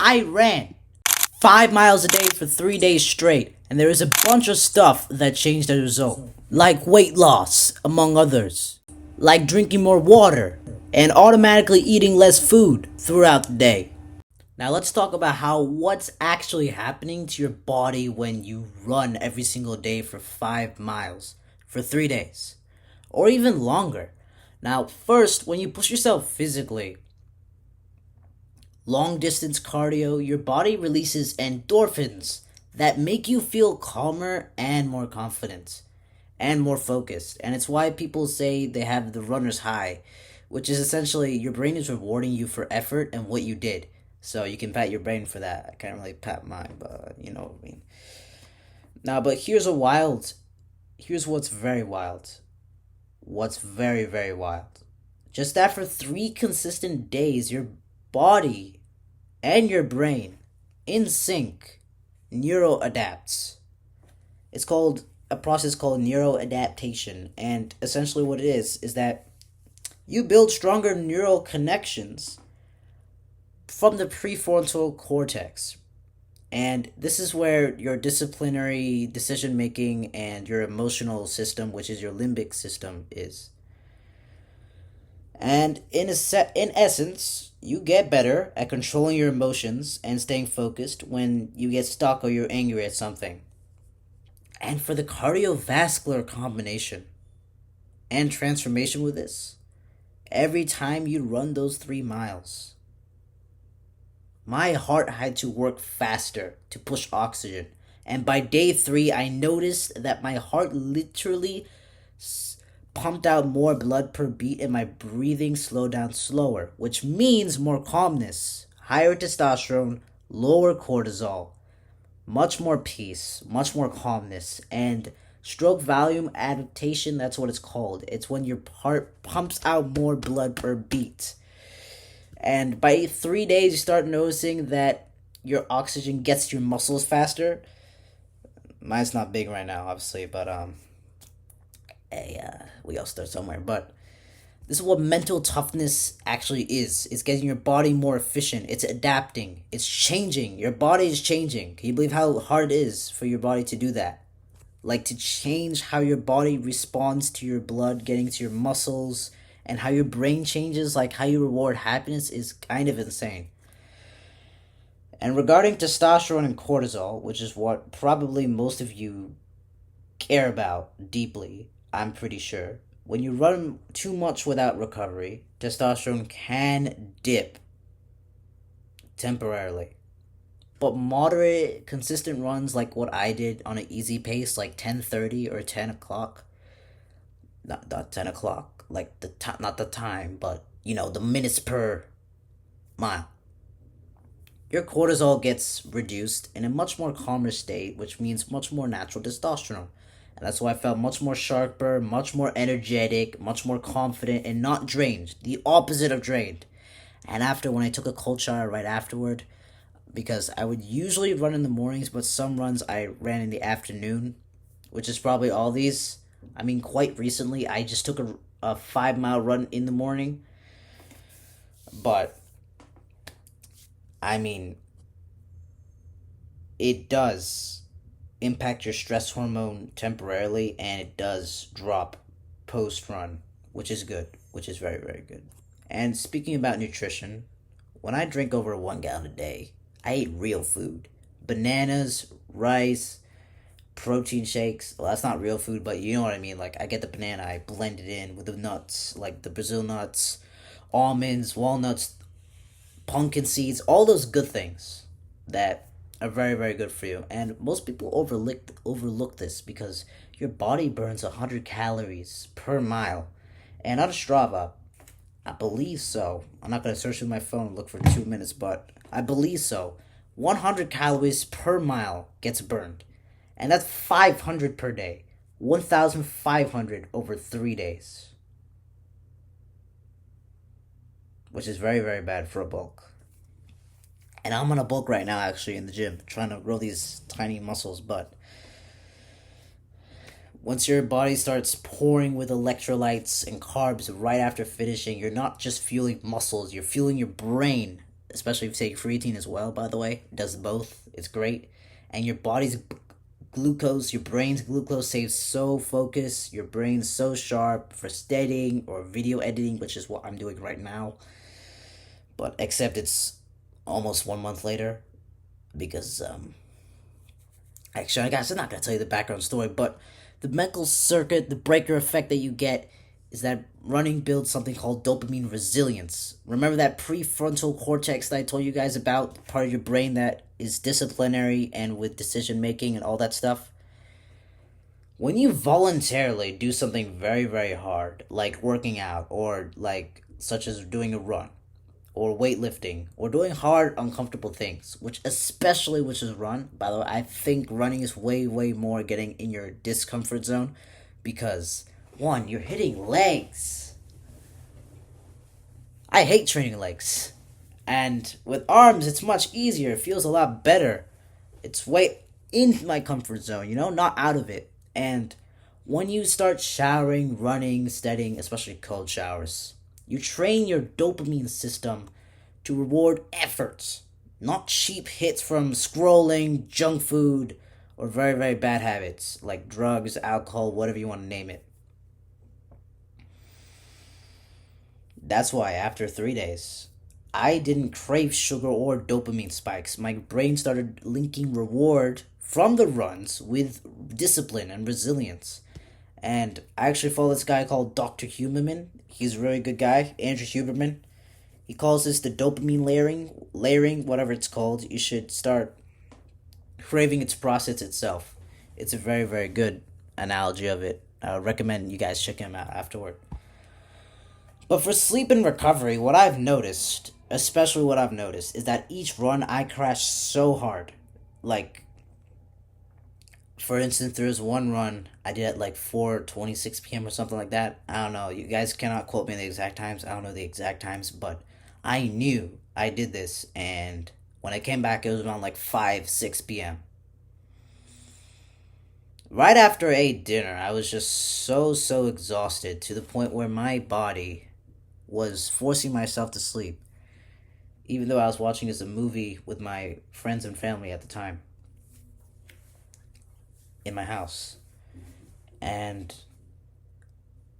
I ran 5 miles a day for 3 days straight, and there is a bunch of stuff that changed as a result, like weight loss, among others, like drinking more water, and automatically eating less food throughout the day. Now let's talk about what's actually happening to your body when you run every single day for 5 miles for 3 days, or even longer. Now, first, when you push yourself physically, long distance cardio, your body releases endorphins that make you feel calmer and more confident and more focused. And it's why people say they have the runner's high, which is essentially your brain is rewarding you for effort and what you did. So you can pat your brain for that. I can't really pat mine, but you know what I mean. Now, but here's what's very wild. What's very, very wild. Just after 3 consistent days, your body and your brain in sync neuroadapts. It's called a process called neuroadaptation, and essentially what it is that you build stronger neural connections from the prefrontal cortex. And this is where your disciplinary decision making and your emotional system, which is your limbic system, is. And in essence, you get better at controlling your emotions and staying focused when you get stuck or you're angry at something. And for the cardiovascular combination and transformation with this, every time you run those 3 miles, my heart had to work faster to push oxygen. And by day 3, I noticed that my heart literally pumped out more blood per beat and my breathing slowed down slower, which means more calmness, higher testosterone, lower cortisol, much more peace, much more calmness, and stroke volume adaptation. That's what it's called. It's when your heart pumps out more blood per beat. And by 3 days, you start noticing that your oxygen gets to your muscles faster. Mine's not big right now, obviously, but hey, we all start somewhere. But this is what mental toughness actually is. It's getting your body more efficient. It's adapting. It's changing. Your body is changing. Can you believe how hard it is for your body to do that? Like to change how your body responds to your blood getting to your muscles and how your brain changes, like how you reward happiness, is kind of insane. And regarding testosterone and cortisol, which is what probably most of you care about deeply, I'm pretty sure, when you run too much without recovery, testosterone can dip temporarily. But moderate, consistent runs like what I did on an easy pace, like 10:30 or 10 o'clock, not 10 o'clock, like not the time, but the minutes per mile. Your cortisol gets reduced in a much more calmer state, which means much more natural testosterone. And that's why I felt much more sharper, much more energetic, much more confident, and not drained. The opposite of drained. And after, when I took a cold shower right afterward, because I would usually run in the mornings, but some runs I ran in the afternoon, which is probably all these. I mean, quite recently, I just took a 5 mile run in the morning. But, I mean, it does impact your stress hormone temporarily, and it does drop post run, which is good, which is very, very good. And speaking about nutrition, when I drink over 1 gallon a day, I eat real food. Bananas, rice, protein shakes. Well, that's not real food, but you know what I mean. Like, I get the banana, I blend it in with the nuts, like the Brazil nuts, almonds, walnuts, pumpkin seeds, all those good things that are very, very good for you. And most people overlook this because your body burns 100 calories per mile. And on Strava, I believe so. I'm not going to search with my phone and look for 2 minutes, but I believe so. 100 calories per mile gets burned. And that's 500 per day. 1,500 over 3 days. Which is very, very bad for a bulk. And I'm on a bulk right now, actually, in the gym, trying to grow these tiny muscles, but once your body starts pouring with electrolytes and carbs right after finishing, you're not just fueling muscles, you're fueling your brain especially if you take creatine as well, by the way. It does both. It's great. And your body's glucose, your brain's glucose saves so focused, your brain's so sharp for studying or video editing, which is what I'm doing right now. But except it's almost 1 month later because actually, guys, I'm not gonna tell you the background story, but the mental circuit, the breaker effect that you get is that running builds something called dopamine resilience. Remember that prefrontal cortex that I told you guys about, part of your brain that is disciplinary and with decision making and all that stuff? When you voluntarily do something very, very hard, like working out or like such as doing a run, or weightlifting or doing hard uncomfortable things, which is run, by the way, I think running is way more getting in your discomfort zone because one, you're hitting legs. I hate training legs. And with arms it's much easier, it feels a lot better. It's way in my comfort zone, not out of it. And when you start showering, running, studying, especially cold showers, you train your dopamine system to reward efforts, not cheap hits from scrolling, junk food, or very bad habits like drugs, alcohol, whatever you want to name it. That's why after 3 days, I didn't crave sugar or dopamine spikes. My brain started linking reward from the runs with discipline and resilience. And I actually follow this guy called Dr. Huberman. He's a really good guy, Andrew Huberman. He calls this the dopamine layering, whatever it's called. You should start craving its process itself. It's a very good analogy of it. I recommend you guys check him out afterward. But for sleep and recovery, especially what I've noticed, is that each run I crash so hard. Like, for instance, there was one run I did at like 4:26 p.m. or something like that. I don't know. You guys cannot quote me the exact times. I don't know the exact times, but I knew I did this, and when I came back, it was around like 5, 6 p.m. Right after I ate dinner, I was just so exhausted to the point where my body was forcing myself to sleep, even though I was watching as a movie with my friends and family at the time in my house. And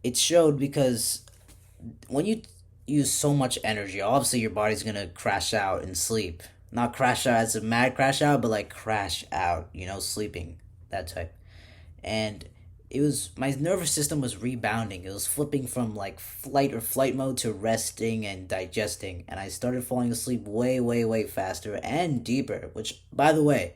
it showed because when you use so much energy, obviously your body's gonna crash out and sleep. Not crash out as a mad crash out, but like crash out, sleeping, that type. And it was my nervous system was rebounding. It was flipping from like flight mode to resting and digesting, and I started falling asleep way faster and deeper. Which, by the way,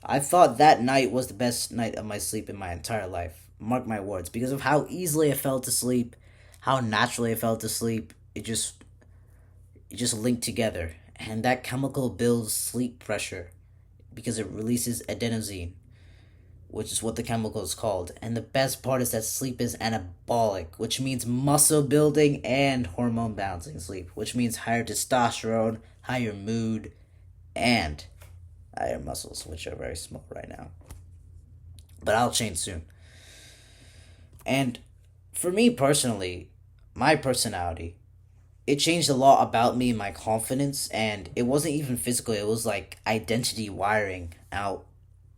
I thought that night was the best night of my sleep in my entire life. Mark my words, because of how easily I fell to sleep, how naturally I fell to sleep. It just linked together, and that chemical builds sleep pressure because it releases adenosine, which is what the chemical is called. And the best part is that sleep is anabolic, which means muscle building and hormone balancing sleep, which means higher testosterone, higher mood, and higher muscles, which are very small right now. But I'll change soon. And for me personally, my personality, it changed a lot about me and my confidence, and it wasn't even physical, it was like identity wiring. Now,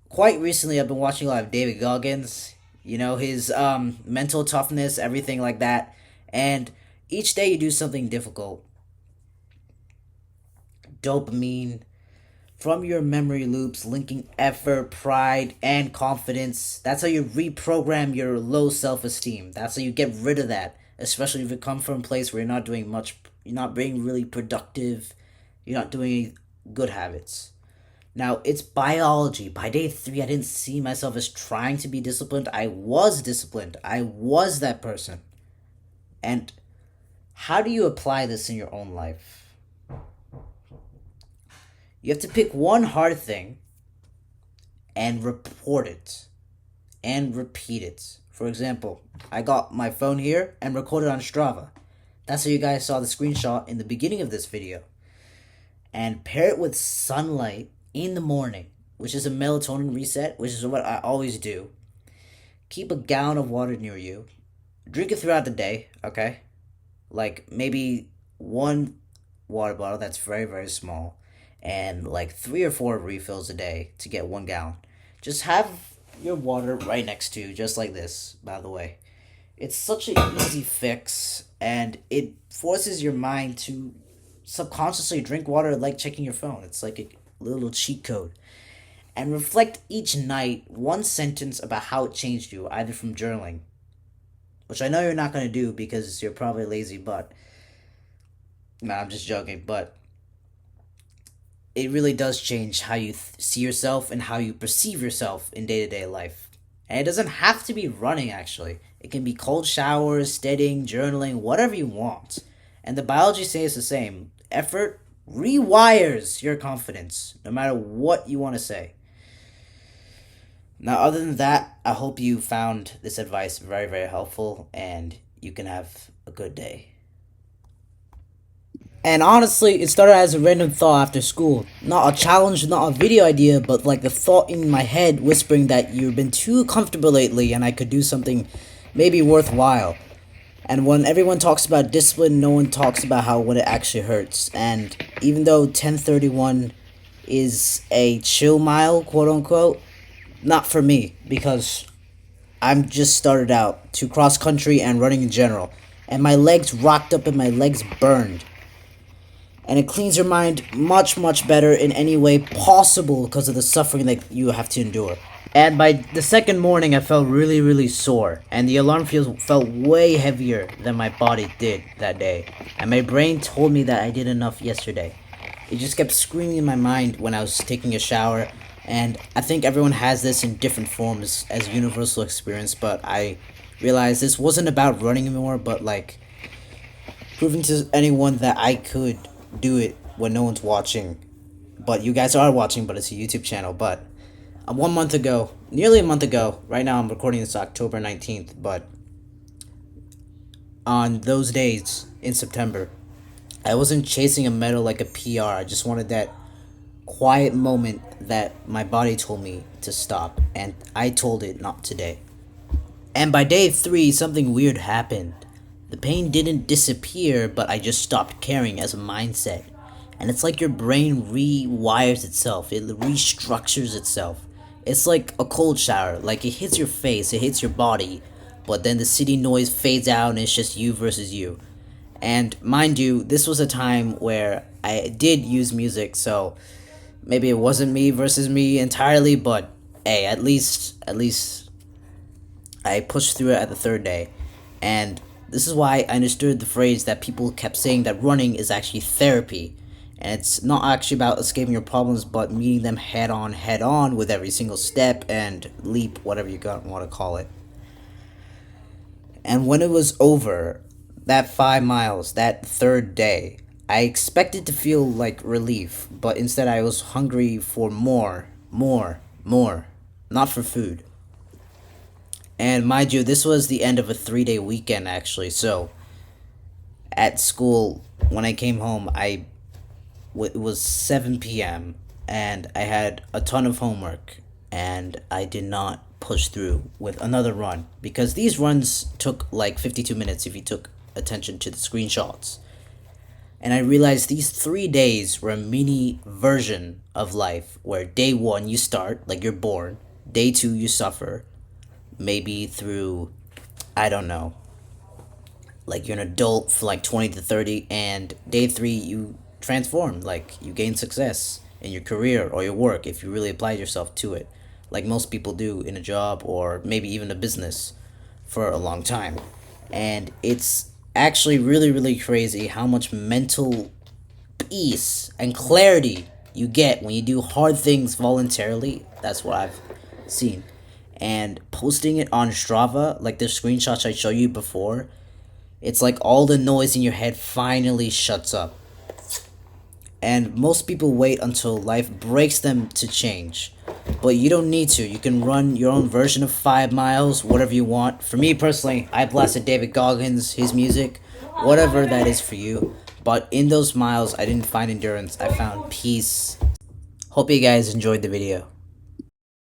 quite recently I've been watching a lot of David Goggins, his mental toughness, everything like that. And each day you do something difficult, dopamine from your memory loops linking effort, pride, and confidence. That's how you reprogram your low self-esteem. That's how you get rid of that, especially if you come from a place where you're not doing much, you're not being really productive, you're not doing any good habits. Now, it's biology. By day 3, I didn't see myself as trying to be disciplined. I was disciplined. I was that person. And how do you apply this in your own life? You have to pick one hard thing and report it and repeat it. For example, I got my phone here and recorded on Strava. That's how you guys saw the screenshot in the beginning of this video. And pair it with sunlight in the morning, which is a melatonin reset, which is what I always do. Keep a gallon of water near you. Drink it throughout the day, okay? Like maybe one water bottle that's very, very small, and like 3 or 4 refills a day to get 1 gallon. Just have your water right next to you, just like this, by the way. It's such an easy fix, and it forces your mind to subconsciously drink water like checking your phone. It's like a little cheat code. And reflect each night one sentence about how it changed you, either from journaling, which I know you're not going to do because you're probably lazy, but nah, I'm just joking, but it really does change how you see yourself and how you perceive yourself in day to day life. And it doesn't have to be running, actually. It can be cold showers, studying, journaling, whatever you want. And the biology says the same. Effort rewires your confidence, no matter what you want to say. Now, other than that, I hope you found this advice very, very helpful and you can have a good day. And honestly, it started as a random thought after school. Not a challenge, not a video idea, but like the thought in my head whispering that you've been too comfortable lately and I could do something maybe worthwhile. And when everyone talks about discipline, no one talks about how when it actually hurts. And even though 1031 is a chill mile, quote unquote, not for me because I'm just started out to cross country and running in general. And my legs rocked up and my legs burned. And it cleans your mind much, much better in any way possible because of the suffering that you have to endure. And by the second morning, I felt really, really sore. And the alarm felt way heavier than my body did that day. And my brain told me that I did enough yesterday. It just kept screaming in my mind when I was taking a shower. And I think everyone has this in different forms as a universal experience. But I realized this wasn't about running anymore, but like proving to anyone that I could do it when no one's watching. But you guys are watching, but it's a YouTube channel. But 1 month ago, nearly a month ago, right now I'm recording this October 19th, but on those days in September, I wasn't chasing a medal like a PR. I just wanted that quiet moment that my body told me to stop, and I told it not today. And by day 3, something weird happened. The pain didn't disappear, but I just stopped caring as a mindset. And it's like your brain rewires itself. It restructures itself. It's like a cold shower. Like it hits your face, it hits your body. But then the city noise fades out and it's just you versus you. And mind you, this was a time where I did use music. So maybe it wasn't me versus me entirely. But hey, at least I pushed through it at the 3rd day. And this is why I understood the phrase that people kept saying that running is actually therapy. And it's not actually about escaping your problems, but meeting them head on with every single step and leap, whatever you want to call it. And when it was over, that 5 miles, that 3rd day, I expected to feel like relief, but instead I was hungry for more, not for food. And mind you, this was the end of a 3-day weekend, actually. So, at school, when I came home, it was 7 p.m. and I had a ton of homework. And I did not push through with another run. Because these runs took like 52 minutes if you took attention to the screenshots. And I realized these 3 days were a mini version of life. Where day 1, you start, like you're born. Day 2, you suffer. Maybe through, I don't know, like you're an adult for like 20 to 30, and day 3 you transform, like you gain success in your career or your work if you really applied yourself to it, like most people do in a job or maybe even a business for a long time. And it's actually really, really crazy how much mental peace and clarity you get when you do hard things voluntarily. That's what I've seen. And posting it on Strava, like the screenshots I showed you before, it's like all the noise in your head finally shuts up. And most people wait until life breaks them to change. But you don't need to. You can run your own version of 5 miles, whatever you want. For me personally, I blasted David Goggins, his music, whatever that is for you. But in those miles, I didn't find endurance. I found peace. Hope you guys enjoyed the video.